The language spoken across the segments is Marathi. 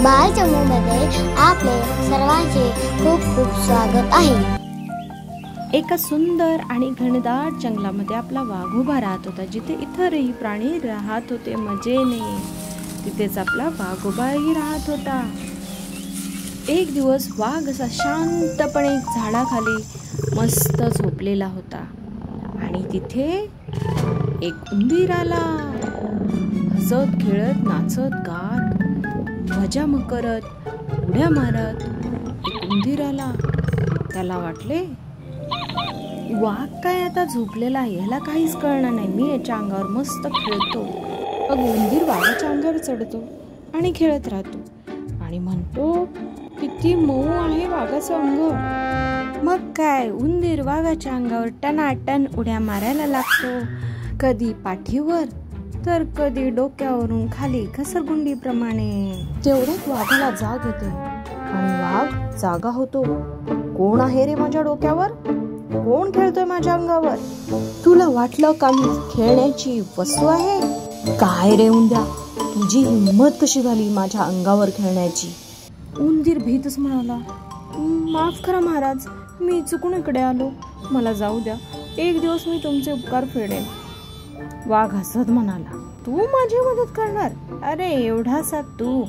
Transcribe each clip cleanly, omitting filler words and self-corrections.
बालचमूमध्ये आपले सर्वांचे खूप खूप स्वागत आहे। एका सुंदर आणि घनदाट जंगलामध्ये आपला वाघोबा राहत होता, जिथे इतरही प्राणी राहत होते मजेने। तिथेच आपला वाघोबाही राहत होता। एक दिवस वाघ असा शांतपणे झाडाखाली मस्त झोपलेला होता आणि तिथे एक उंदीर आला। हसत खेळत नाचत गात मजा करत उड्या मारत एक उंदीर आला। त्याला वाटले वाघ काय आता झोपलेला आहे, याला काहीच कळणार नाही, मी याच्या अंगावर मस्त खेळतो। मग उंदीर वाघाच्या अंगावर चढतो आणि खेळत राहतो आणि म्हणतो किती मऊ आहे वाघाचं अंग। मग काय उंदीर वाघाच्या अंगावर टनाटन उड्या मारायला लागतो, कधी पाठीवर तर कधी डोक्यावरून खाली घसरगुंडीप्रमाणे। तेवढ्यात वाघाला जाग येते आणि वाघ जागा होतो। कोण आहे रे माझ्या डोक्यावर, कोण खेळतोय माझ्या अंगावर? तुला वाटलं का मी खेळण्याची वस्तू आहे? काय रे उंद्या, तुझी हिंमत कशी झाली माझ्या अंगावर खेळण्याची? उंदीर भीतच म्हणाला, माफ करा महाराज, मी चुकून इकडे आलो, मला जाऊ द्या, एक दिवस मी तुमचे उपकार फेडेन। वाघ हसत म्हणाला, तू माझी मदत करणार? अरे एवढासा तू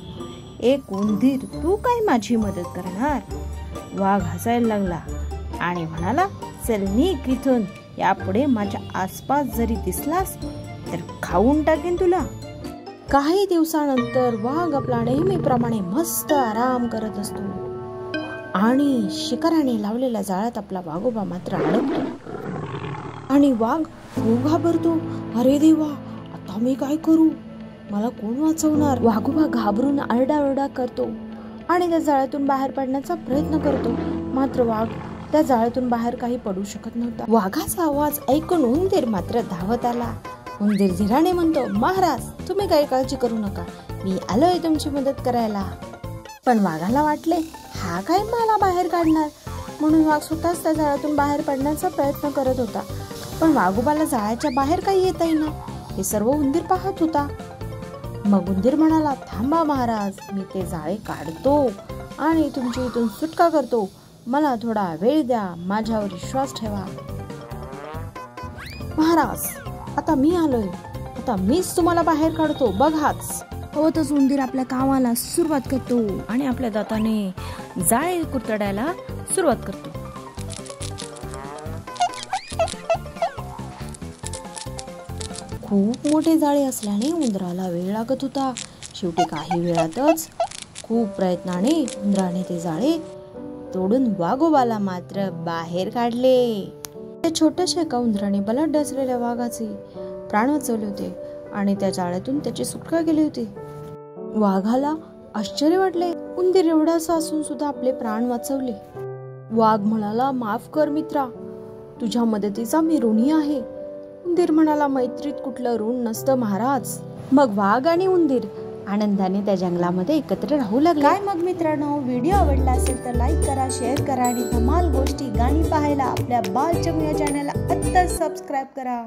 एक उंदीर, तू काय माझी मदत करणार? वाघ हसायला लागला आणि म्हणाला, चल निघ इथून, यापुढे माझ्या आसपास जरी दिसलास तर खाऊन टाकेन तुला। काही दिवसानंतर वाघ आपला नेहमीप्रमाणे मस्त आराम करत असतो आणि शिकाराने लावलेल्या जाळ्यात आपला वाघोबा मात्र अडकतो आणि वाघ खूप घाबरतो। अरे देवा, आता मी काय करू, मला कोण वाचवणार? वाघोबा घाबरून आरडाओरडा करतो आणि त्या जाळ्यातून बाहेर पडण्याचा प्रयत्न करतो, मात्र वाघ त्या जाळ्यातून बाहेर काही पडू शकत नव्हता। वाघाचा आवाज ऐकून उंदीर मात्र धावत आला। उंदीर धीराने म्हणतो, महाराज तुम्ही काही काळजी करू नका, मी आलोय तुमची मदत करायला। पण वाघाला वाटले हा काय मला बाहेर काढणार, म्हणून वाघ स्वतःच त्या जाळ्यातून बाहेर पडण्याचा प्रयत्न करत होता। पण वाघोबाला जाळ्याच्या बाहेर काही येता येईना, हे सर्व उंदीर पाहत होता। मग उंदीर म्हणाला, थांबा महाराज, मी ते जाळे काढतो आणि तुमची इथून सुटका करतो, मला थोडा वेळ द्या, माझ्यावर विश्वास ठेवा। महाराज आता मी आलोय, आता मीच तुम्हाला बाहेर काढतो, बघाच। होतच उंदीर आपल्या कामाला सुरुवात करतो आणि आपल्या दाताने जाळे कुरतडायला सुरुवात करतो। खूप मोठे जाळे असल्याने उंदराला वेळ लागत होता। शेवटी काही वेळातच खूप प्रयत्नाने उंदराने ते जाळे तोडून वाघोबाला मात्र बाहेर काढले। त्या छोट्याशा एका उंदराने बलाढ्य असलेल्या वाघाचे प्राण वाचवले होते आणि त्या जाळ्यातून त्याची सुटका केली होती। वाघाला आश्चर्य वाटले, उंदीर एवढासा असून सुद्धा आपले प्राण वाचवले। वाघ म्हणाला, माफ कर मित्रा, तुझ्या मदतीचा मी ऋणी आहे। उंदीर म्हणाला, मैत्रीत कुठलं ऋण नसतं महाराज। मग वाघ आणि उंदीर आनंदाने त्या जंगलामध्ये एकत्र राहू लागले। काय मग मित्रांनो, व्हिडिओ आवडला असेल तर लाईक करा, शेअर करा आणि धमाल गोष्टी गाणी पाहायला आपल्या बालचमू या चॅनलला आत्ताच सबस्क्राईब करा।